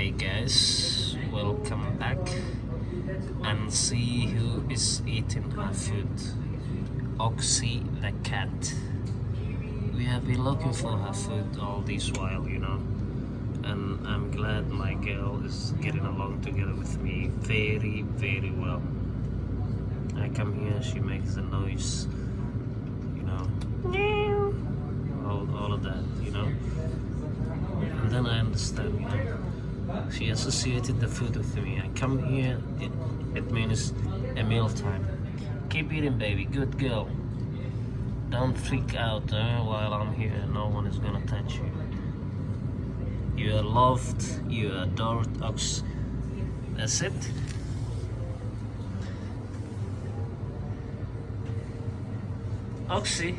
Hey guys, welcome back and see who is eating her food. Oxy the cat. We have been looking for her food all this while, and I'm glad my girl is getting along together with me very, very well. I come here, she makes the noise, all of that, and then I understand, she associated the food with me. I come here, it means a meal time. Keep eating, baby, good girl. Don't freak out while I'm here. No one is gonna touch you. You are loved, you are adored, Ox. That's it. Oxy.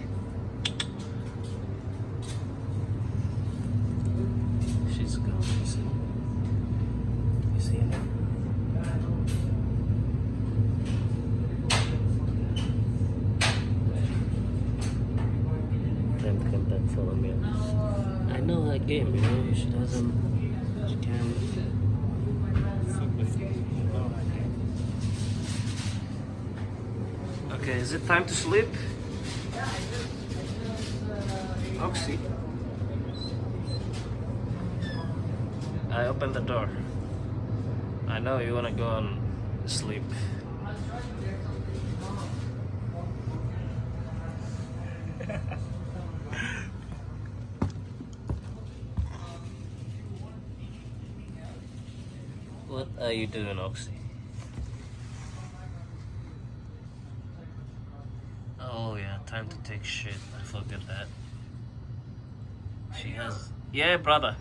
She's gone, you see? You see her? Time to come back for a meal. I know her game, she doesn't, she can't fuck with me. I know her game. Okay, is it time to sleep? Oxy. I opened the door. I know you wanna go and sleep. What are you doing, Oxy? Oh yeah, time to take shit. I forgot that. She has... Yeah, brother.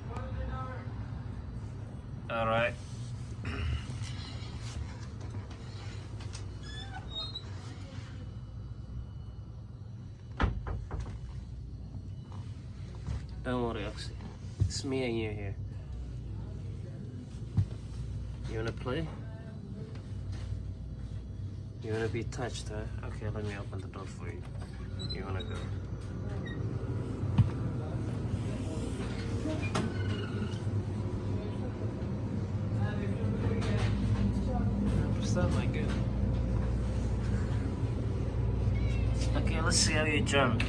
Alright. Don't worry, Oxy. It's me and you here. You wanna play? You wanna be touched, huh? Okay, let me open the door for you. You wanna go? Stop, my good. Okay, let's see how you jump.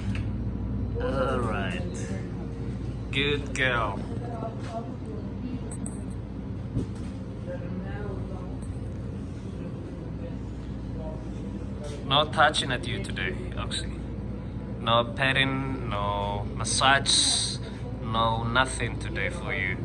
Alright. Good girl. No touching at you today, Oxy. No petting, no massage, no nothing today for you.